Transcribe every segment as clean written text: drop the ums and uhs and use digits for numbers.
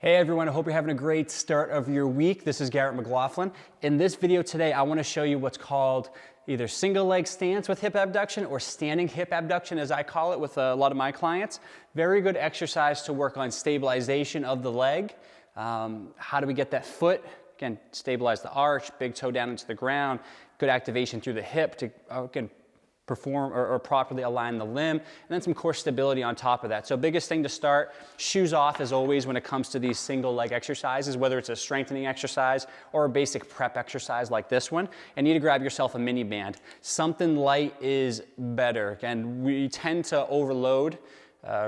Hey everyone, I hope you're having a great start of your week. This is Garrett McLaughlin. In this video today, I want to show you what's called either single leg stance with hip abduction or standing hip abduction, as I call it with a lot of my clients. Very good exercise to work on stabilization of the leg. How do we get that foot? Again, stabilize the arch, big toe down into the ground, good activation through the hip to, again, perform or properly align the limb, and then some core stability on top of that. So biggest thing to start, shoes off as always when it comes to these single leg exercises, whether it's a strengthening exercise or a basic prep exercise like this one. And you need to grab yourself a mini band. Something light is better. Again, we tend to overload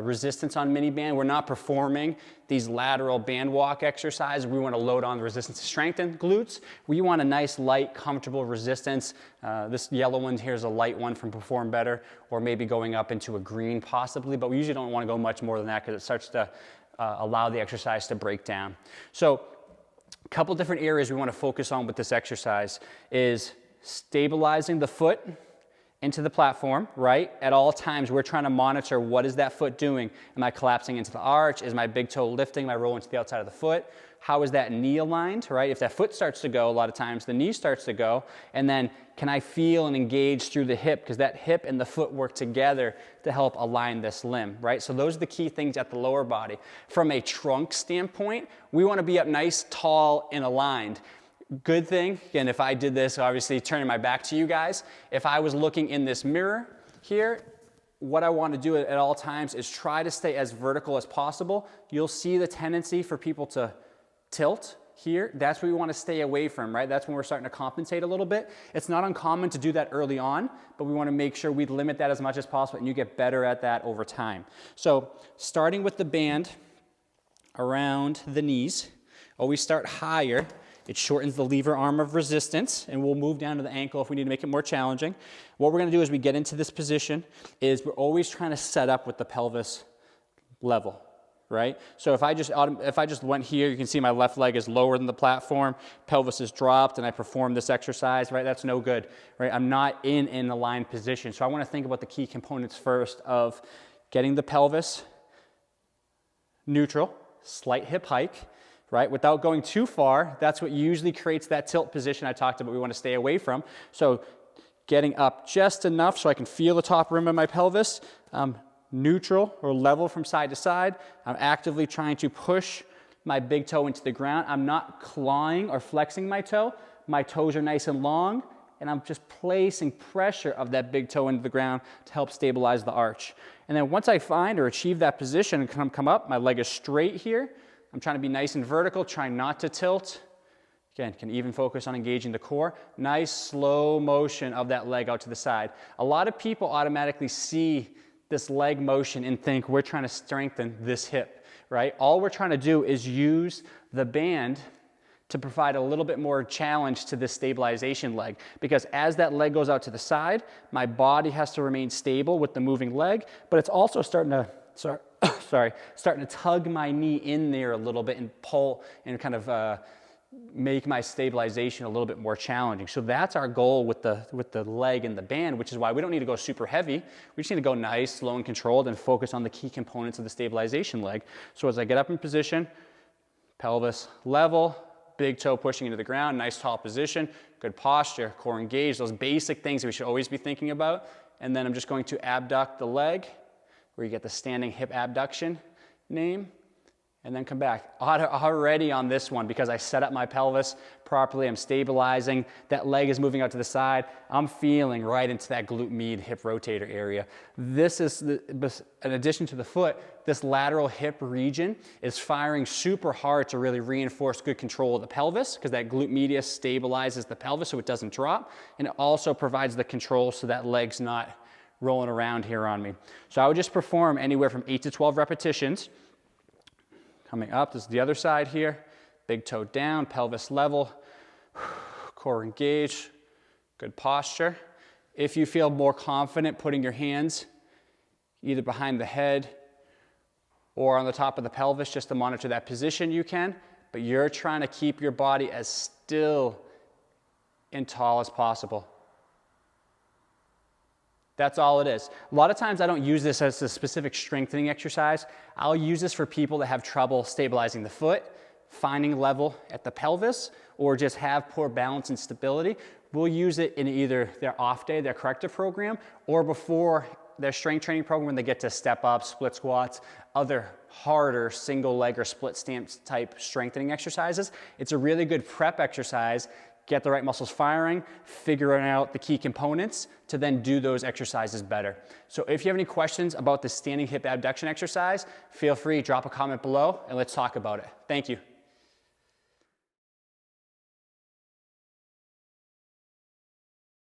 resistance on mini band. We're not performing these lateral band walk exercises. We want to load on the resistance to strengthen glutes. We want a nice, light, comfortable resistance. This yellow one here is a light one from Perform Better, or maybe going up into a green possibly, but we usually don't want to go much more than that because it starts to allow the exercise to break down. So a couple different areas we want to focus on with this exercise is stabilizing the foot into the platform, right? At all times, we're trying to monitor what is that foot doing. Am I collapsing into the arch? Is my big toe lifting? Am I rolling to the outside of the foot? How is that knee aligned, right? If that foot starts to go, a lot of times the knee starts to go. And then can I feel and engage through the hip? Because that hip and the foot work together to help align this limb, right? So those are the key things at the lower body. From a trunk standpoint, we want to be up nice, tall, and aligned. Good thing, again, if I did this, obviously turning my back to you guys, if I was looking in this mirror here, what I want to do at all times is try to stay as vertical as possible. You'll see the tendency for people to tilt here. That's what we want to stay away from, right? That's when we're starting to compensate a little bit. It's not uncommon to do that early on, but we want to make sure we limit that as much as possible and you get better at that over time. So starting with the band around the knees, always start higher. It shortens the lever arm of resistance, and we'll move down to the ankle if we need to make it more challenging. What we're going to do as we get into this position is we're always trying to set up with the pelvis level, right? So if I just went here, you can see my left leg is lower than the platform, pelvis is dropped, and I perform this exercise, right? That's no good, right? I'm not in an aligned position. So I want to think about the key components first of getting the pelvis neutral, slight hip hike, right? Without going too far, that's what usually creates that tilt position I talked about we want to stay away from. So getting up just enough so I can feel the top rim of my pelvis, neutral or level from side to side. I'm actively trying to push my big toe into the ground. I'm not clawing or flexing my toe. My toes are nice and long, and I'm just placing pressure of that big toe into the ground to help stabilize the arch. And then once I find or achieve that position and come up, my leg is straight here. I'm trying to be nice and vertical, trying not to tilt. Again, can even focus on engaging the core. Nice slow motion of that leg out to the side. A lot of people automatically see this leg motion and think we're trying to strengthen this hip, right? All we're trying to do is use the band to provide a little bit more challenge to this stabilization leg, because as that leg goes out to the side, my body has to remain stable with the moving leg, but it's also starting to starting to tug my knee in there a little bit and pull and kind of make my stabilization a little bit more challenging. So that's our goal with the leg and the band, which is why we don't need to go super heavy. We just need to go nice, slow, and controlled and focus on the key components of the stabilization leg. So as I get up in position, pelvis level, big toe pushing into the ground, nice tall position, good posture, core engaged, those basic things that we should always be thinking about. And then I'm just going to abduct the leg, where you get the standing hip abduction name, and then come back. Already on this one, because I set up my pelvis properly, I'm stabilizing, that leg is moving out to the side, I'm feeling right into that glute med hip rotator area. This is, in addition to the foot, this lateral hip region is firing super hard to really reinforce good control of the pelvis, because that glute medius stabilizes the pelvis so it doesn't drop, and it also provides the control so that leg's not rolling around here on me. So I would just perform anywhere from 8 to 12 repetitions. Coming up, this is the other side here. Big toe down, pelvis level, core engaged, good posture. If you feel more confident putting your hands either behind the head or on the top of the pelvis just to monitor that position, you can, but you're trying to keep your body as still and tall as possible. That's all it is. A lot of times I don't use this as a specific strengthening exercise. I'll use this for people that have trouble stabilizing the foot, finding level at the pelvis, or just have poor balance and stability. We'll use it in either their off day, their corrective program, or before their strength training program when they get to step up, split squats, other harder single leg or split stance type strengthening exercises. It's a really good prep exercise. Get the right muscles firing, figuring out the key components to then do those exercises better. So if you have any questions about the standing hip abduction exercise, feel free to drop a comment below and let's talk about it. Thank you.